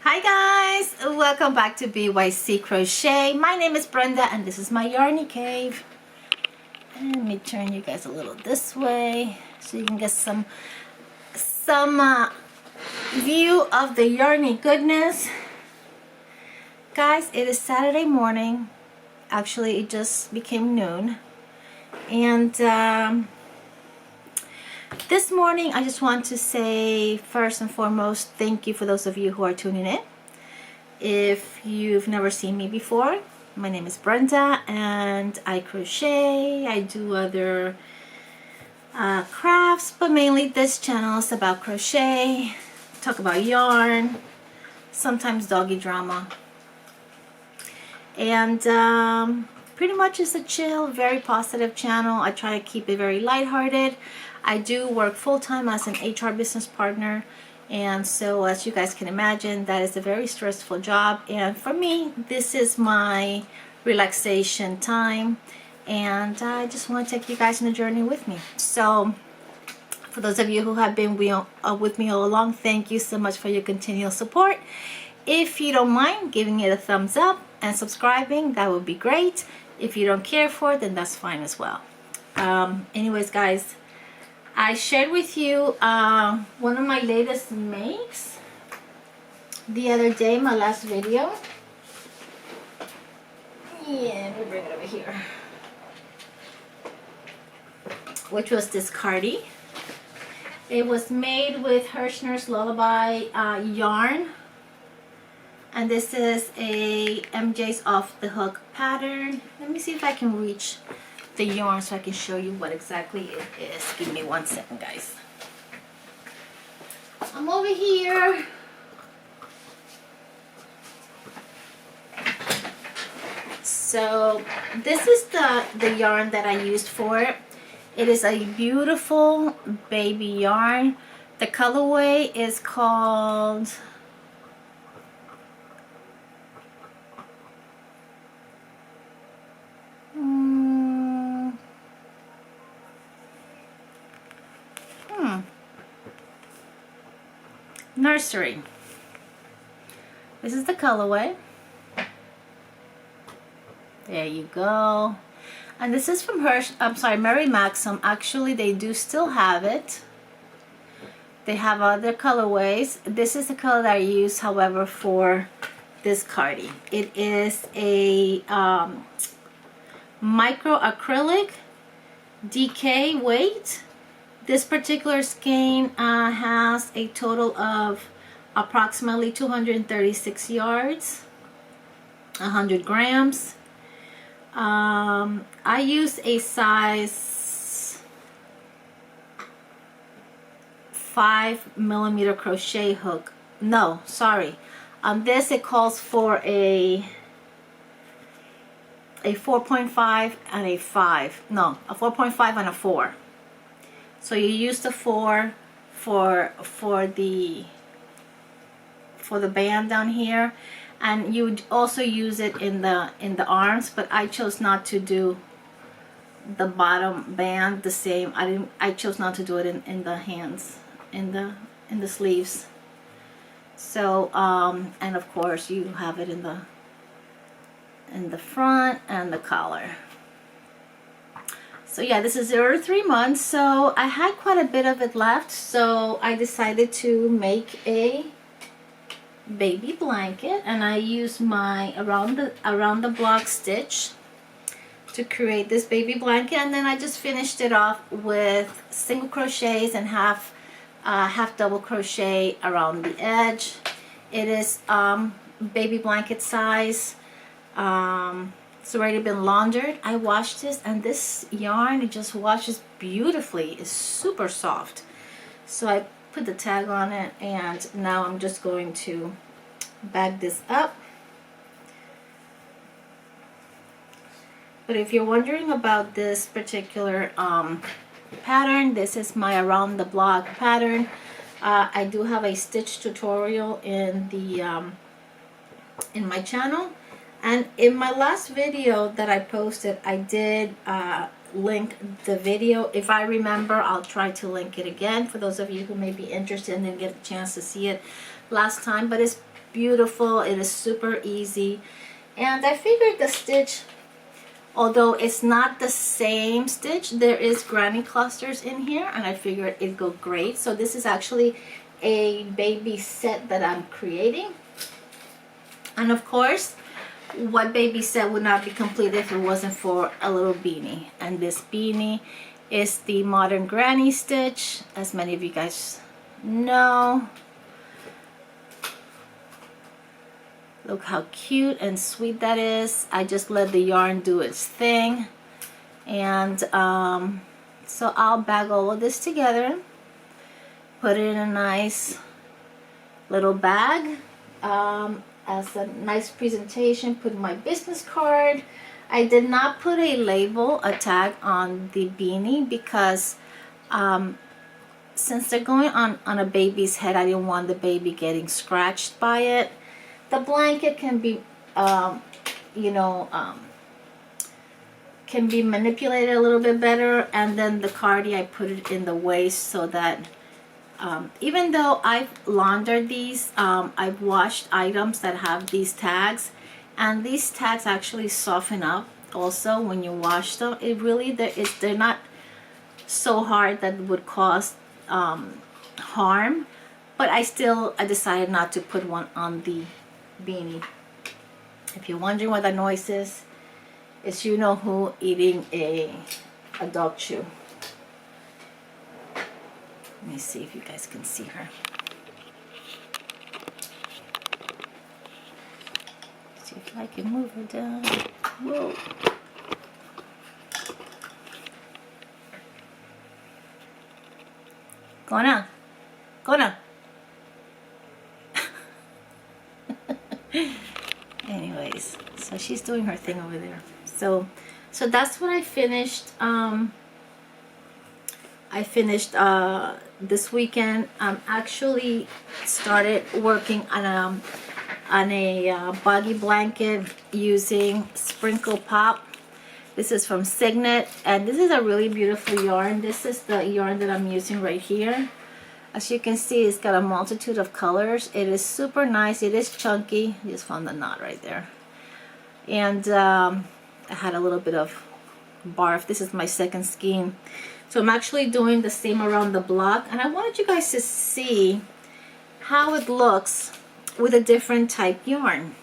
Hi guys, welcome back to B.Y.C Crochet. My name is Brenda and this is my yarny cave. And let me turn you guys a little this way so you can get some view of the yarny goodness. Guys, it is Saturday morning. Actually, it just became noon. And this morning, I just want to say first and foremost, thank you for those of you who are tuning in. If you've never seen me before, my name is Brenda and I crochet. I do other crafts, but mainly this channel is about crochet, talk about yarn, sometimes doggy drama. And pretty much it's a chill, very positive channel. I try to keep it very lighthearted. I do work full-time as an HR business partner, and so as you guys can imagine, that is a very stressful job, and for me this is my relaxation time, and I just want to take you guys on a journey with me. So for those of you who have been with me all along, thank you so much for your continual support. If you don't mind giving it a thumbs up and subscribing, that would be great. If you don't care for it, then that's fine as well. Anyways guys, I shared with you one of my latest makes the other day, my last video. Yeah, let me bring it over here. Which was this cardie. It was made with Hirschner's Lullaby yarn. And this is a MJ's Off the Hook pattern. Let me see if I can reach the yarn so I can show you what exactly it is. Give me 1 second, guys. I'm over here. So this is the yarn that I used for it. It is a beautiful baby yarn. The colorway is called Nursery. This is the colorway. There you go. And this is from Mary Maxim. Actually, they do still have it. They have other colorways. This is the color that I use, however, for this cardie. It is a micro acrylic DK weight. This particular skein has a total of approximately 236 yards, 100 grams. I use a size 5mm crochet hook. No, sorry. On this it calls for a 4.5 and a 5. No, a 4.5 and a 4. So you use the 4 for the band down here, and you would also use it in the arms, but I chose not to do the bottom band the same. I chose not to do it in the hands, in the sleeves. So and of course you have it in the front and the collar. So yeah, this is 0 to 3 months, so I had quite a bit of it left, so I decided to make a baby blanket, and I used my around the block stitch to create this baby blanket, and then I just finished it off with single crochets and half double crochet around the edge. It is baby blanket size. It's already been laundered. I washed this, and this yarn, it just washes beautifully. It's super soft. So I put the tag on it, and now I'm just going to bag this up. But if you're wondering about this particular pattern, this is my around the block pattern. I do have a stitch tutorial in my channel. And in my last video that I posted, I did link the video. If I remember, I'll try to link it again for those of you who may be interested and didn't get a chance to see it last time. But it's beautiful. It is super easy. And I figured the stitch, although it's not the same stitch, there is granny clusters in here, and I figured it'd go great. So this is actually a baby set that I'm creating. And of course, what baby set would not be complete if it wasn't for a little beanie. And this beanie is the modern granny stitch, as many of you guys know. Look how cute and sweet that is. I just let the yarn do its thing. And so I'll bag all of this together, put it in a nice little bag as a nice presentation, put my business card. I did not put a label, a tag on the beanie because since they're going on a baby's head, I didn't want the baby getting scratched by it. The blanket can be, can be manipulated a little bit better. And then the cardie, I put it in the waist so that even though I've laundered these, I've washed items that have these tags. And these tags actually soften up also when you wash them. It really, they're not so hard that would cause harm. But I decided not to put one on the beanie. If you're wondering what that noise is, it's you know who eating a dog chew. Let me see if you guys can see her. See if I can move her down. Whoa. Go now. Go now. Anyways, so she's doing her thing over there. So that's what I finished. I finished this weekend. Actually started working on a buggy blanket using Sprinkle Pop. This is from Signet, and this is a really beautiful yarn. This is the yarn that I'm using right here. As you can see, it's got a multitude of colors. It is super nice. It is chunky. I just found the knot right there. And I had a little bit of barf. This is my second skein. So I'm actually doing the same around the block. And I wanted you guys to see how it looks with a different type yarn.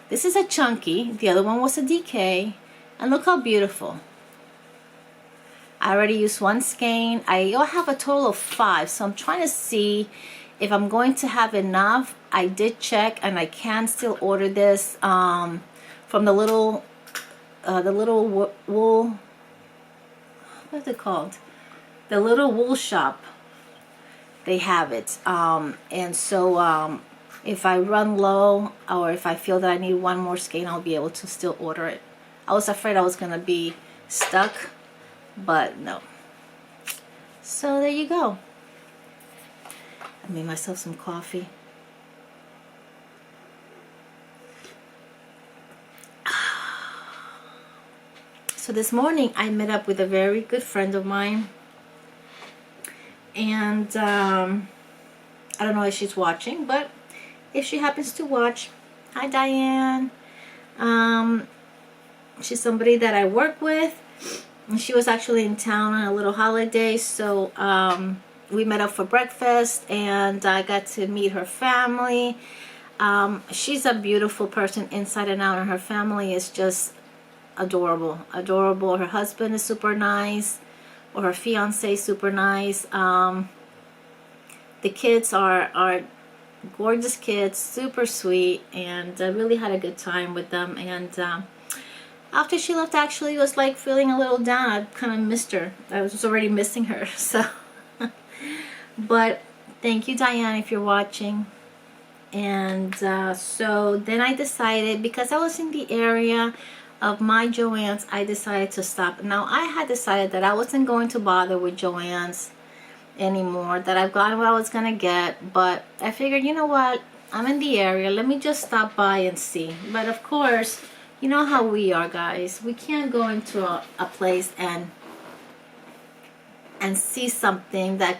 This is a chunky. The other one was a DK. And look how beautiful. I already used one skein. I have a total of 5, so I'm trying to see if I'm going to have enough. I did check, and I can still order this from the little wool. What's it called? The little wool shop. They have it, and so if I run low or if I feel that I need one more skein, I'll be able to still order it. I was afraid I was gonna be stuck. But no. So there you go. I made myself some coffee. So this morning I met up with a very good friend of mine. And I don't know if she's watching, but if she happens to watch, hi Diane. She's somebody that I work with. She was actually in town on a little holiday, so we met up for breakfast, and I got to meet her family. She's a beautiful person inside and out, and her family is just adorable. Her husband is super nice, or her fiance is super nice. The kids are gorgeous kids, super sweet, and I really had a good time with them. And after she left, actually, was like feeling a little down. I kind of missed her. I was already missing her. So, but thank you, Diane, if you're watching. And so then I decided, because I was in the area of my Joanns, I decided to stop. Now, I had decided that I wasn't going to bother with Joanns anymore, that I've gotten what I was going to get. But I figured, you know what? I'm in the area. Let me just stop by and see. But of course, you know how we are, guys. We can't go into a place and see something that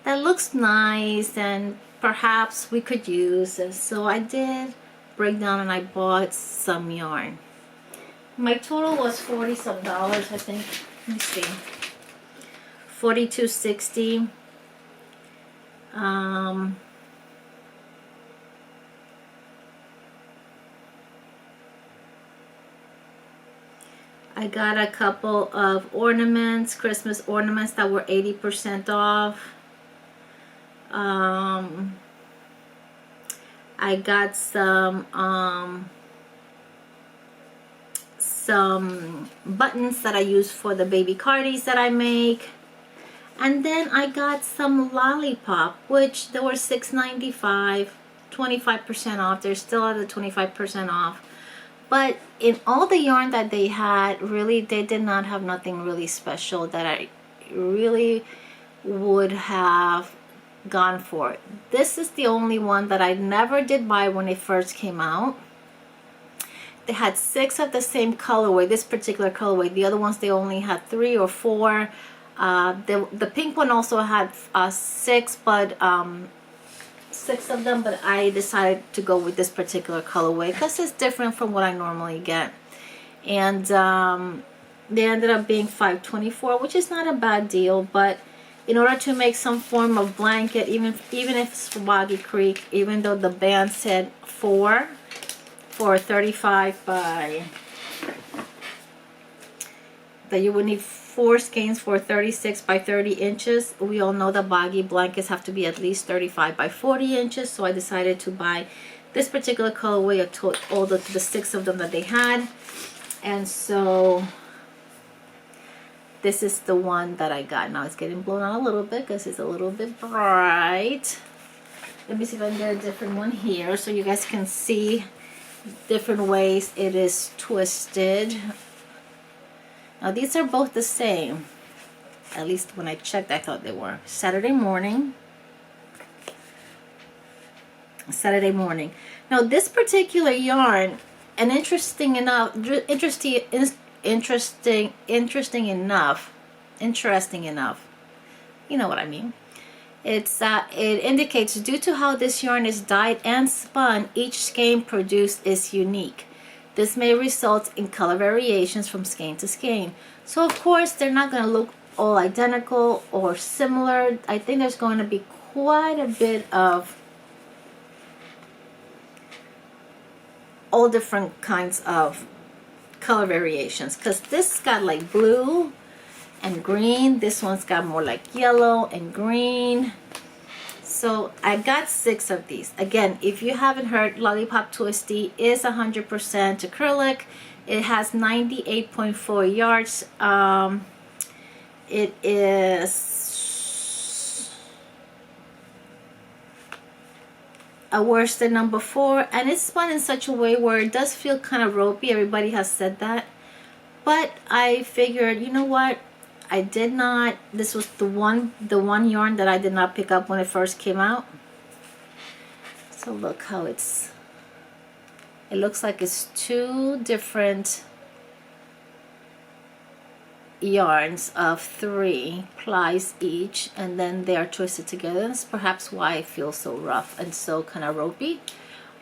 looks nice and perhaps we could use this. So I did break down and I bought some yarn. My total was $40 some, I think. Let me see. $42.60. I got a couple of ornaments, Christmas ornaments that were 80% off. I got some buttons that I use for the baby cardies that I make. And then I got some lollipop, which they were $6.95, 25% off. They're still at the 25% off. But in all the yarn that they had, really, they did not have nothing really special that I really would have gone for. This is the only one that I never did buy when it first came out. They had 6 of the same colorway, this particular colorway. The other ones, they only had 3 or 4. The pink one also had 6, but 6 of them, but I decided to go with this particular colorway because it's different from what I normally get. And they ended up being $5.24, which is not a bad deal. But in order to make some form of blanket, even if it's for Boggy Creek, even though the band said 4 for 35 by, that you would need 4 skeins for 36 by 30 inches. We all know that Boggy blankets have to be at least 35 by 40 inches. So I decided to buy this particular colorway of all the 6 of them that they had. And so this is the one that I got. Now it's getting blown out a little bit because it's a little bit bright. Let me see if I can get a different one here so you guys can see different ways it is twisted. Now these are both the same. At least when I checked, I thought they were. Saturday morning. Now this particular yarn, and interesting enough, you know what I mean. It indicates, due to how this yarn is dyed and spun, each skein produced is unique. This may result in color variations from skein to skein. So of course they're not going to look all identical or similar. I think there's going to be quite a bit of all different kinds of color variations, because this got like blue and green. This one's got more like yellow and green. So I got 6 of these. Again, if you haven't heard, Lollipop Twisty is 100% acrylic. It has 98.4 yards. It is a worsted number 4, and it's spun in such a way where it does feel kind of ropey. Everybody has said that, but I figured, you know what, I did not, this was the one yarn that I did not pick up when it first came out. So look how it looks like it's 2 different yarns of 3 plies each, and then they are twisted together. That's perhaps why it feels so rough and so kind of ropey.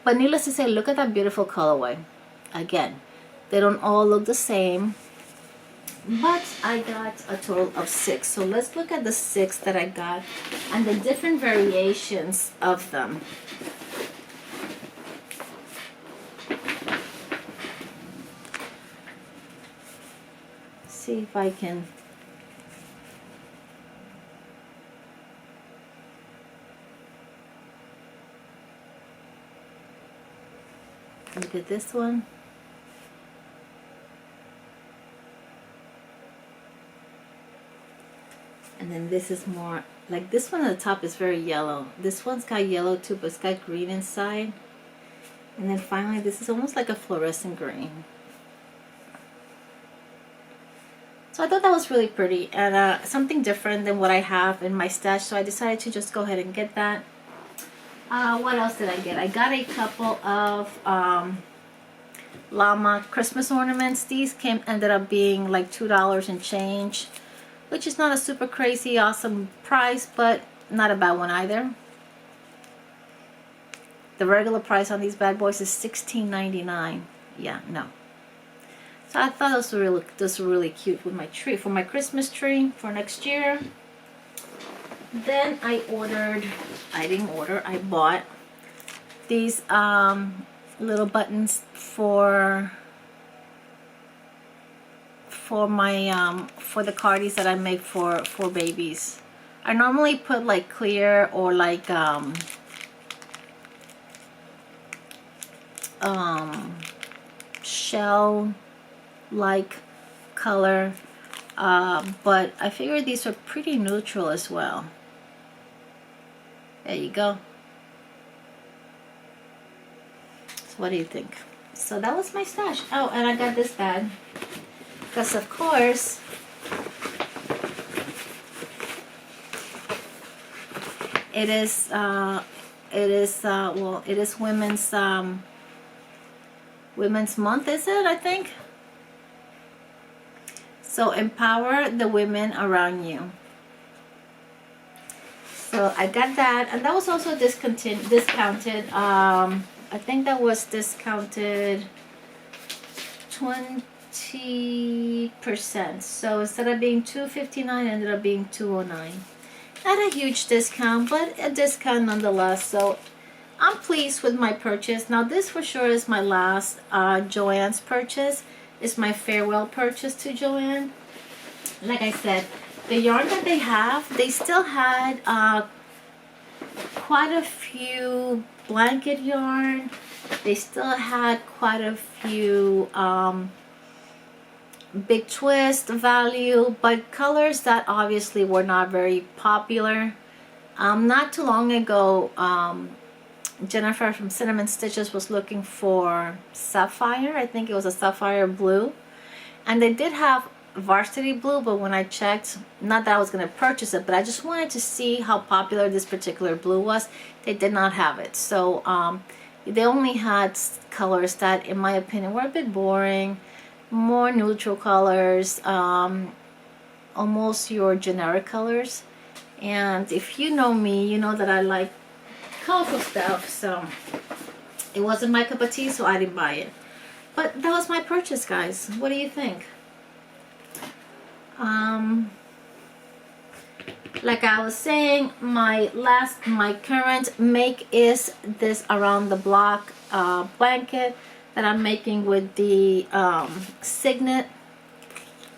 But needless to say, look at that beautiful colorway. Again, they don't all look the same, but I got a total of 6. So let's look at the 6 that I got and the different variations of them. See if I can look at this one. And then this is more like, this one at the top is very yellow. This one's got yellow too, but it's got green inside. And then finally this is almost like a fluorescent green. So I thought that was really pretty, and something different than what I have in my stash, so I decided to just go ahead and get that. What else did I get? I got a couple of llama Christmas ornaments. These ended up being like $2 and change, which is not a super crazy awesome price, but not a bad one either. The regular price on these bad boys is $16.99. Yeah, no. So I thought this was really cute with my tree, for my Christmas tree for next year. Then I bought these little buttons for my for the cardies that I make for babies. I normally put like clear or like shell like color, but I figured these are pretty neutral as well. There you go. So what do you think? So that was my stash. Oh, and I got this bag because of course it is Women's Month, is it? I think. So empower the women around you. So I got that, and that was also discounted. I think that was discounted 20%. So instead of being $259, it ended up being $209. Not a huge discount, but a discount nonetheless. So I'm pleased with my purchase. Now this for sure is my last Joann's purchase. It's my farewell purchase to Joann. Like I said, the yarn that they have, they still had quite a few blanket yarn. They still had quite a few big twist value, but colors that obviously were not very popular. Not too long ago, Jennifer from Cinnamon Stitches was looking for sapphire. I think it was a sapphire blue, and they did have varsity blue, but when I checked, not that I was going to purchase it, but I just wanted to see how popular this particular blue was. They did not have it. So they only had colors that in my opinion were a bit boring, more neutral colors, almost your generic colors. And if you know me, you know that I like colorful stuff, so it wasn't my cup of tea, so I didn't buy it. But that was my purchase, guys. What do you think? Like I was saying, my current make is this around the block blanket that I'm making with the Signet.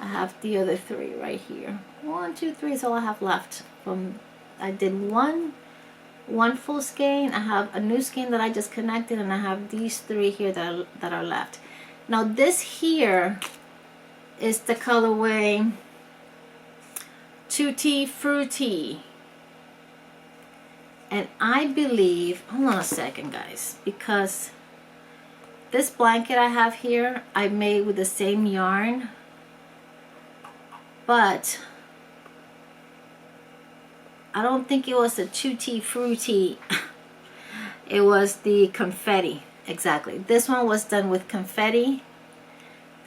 I have the other three right here. 1, 2, 3 is all I have left. I did one full skein. I have a new skein that I just connected, and I have these three here that are left. Now this here is the colorway Tutti Frutti, and I believe, hold on a second guys, because this blanket I have here I made with the same yarn, but I don't think it was the Tutti Frutti. It was the confetti. Exactly. This one was done with confetti.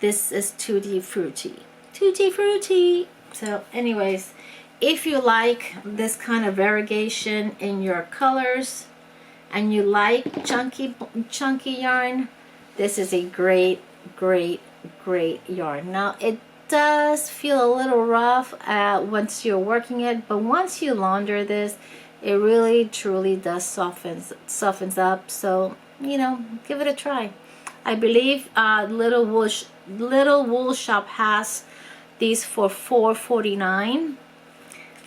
This is Tutti Frutti. Tutti Frutti. So anyways, if you like this kind of variegation in your colors and you like chunky yarn, this is a great yarn. Now it does feel a little rough once you're working it, but once you launder this, it really truly does softens up. So you know, give it a try. I believe Little Wool Shop has these for $4.49,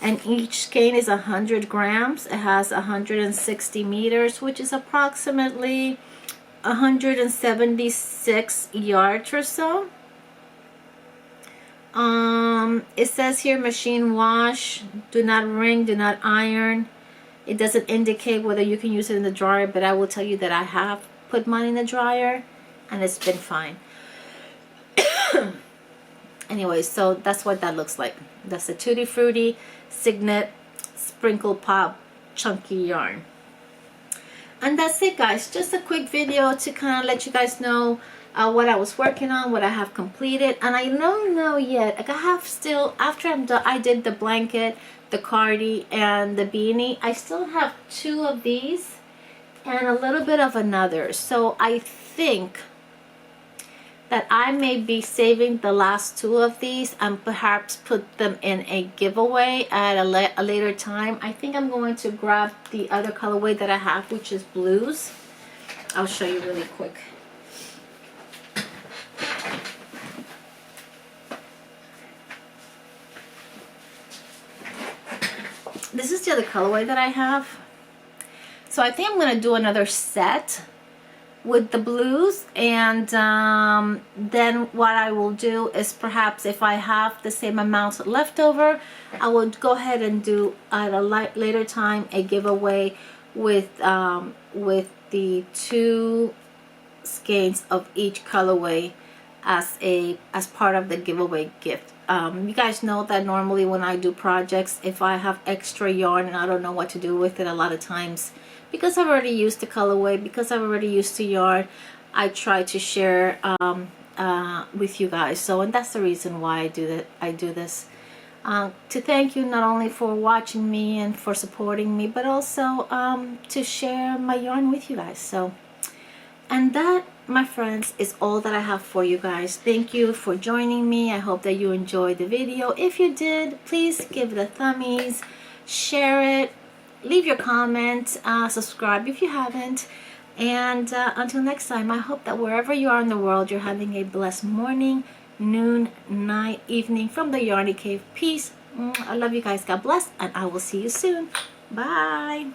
and each skein is 100 grams. It has 160 meters, which is approximately 176 yards or so. It says here machine wash, do not wring, do not iron. It doesn't indicate whether you can use it in the dryer, but I will tell you that I have put mine in the dryer and it's been fine. Anyway, so that's what that looks like. That's the Tutti Frutti Signet Sprinkle Pop Chunky Yarn. And that's it guys, just a quick video to kind of let you guys know what I was working on, what I have completed. And I don't know yet, like I have still, after I'm done, I did the blanket, the cardi, and the beanie. I still have 2 of these, and a little bit of another. So I think that I may be saving the last two of these and perhaps put them in a giveaway at a later time. I think I'm going to grab the other colorway that I have, which is blues. I'll show you really quick. This is the other colorway that I have. So I think I'm going to do another set with the blues, and then what I will do is, perhaps if I have the same amount left over, I will go ahead and do at a later time a giveaway with the 2 skeins of each colorway as part of the giveaway gift. You guys know that normally when I do projects, if I have extra yarn and I don't know what to do with it, a lot of times, because I've already used the colorway, because I've already used the yarn, I try to share with you guys. So, and that's the reason why I do that. I do this to thank you not only for watching me and for supporting me, but also to share my yarn with you guys. So, and that, my friends, is all that I have for you guys. Thank you for joining me. I hope that you enjoyed the video. If you did, please give it a thummies, share it, leave your comment, subscribe if you haven't, and until next time, I hope that wherever you are in the world, you're having a blessed morning, noon, night, evening from the Yarny Cave. Peace. I love you guys. God bless, and I will see you soon. Bye.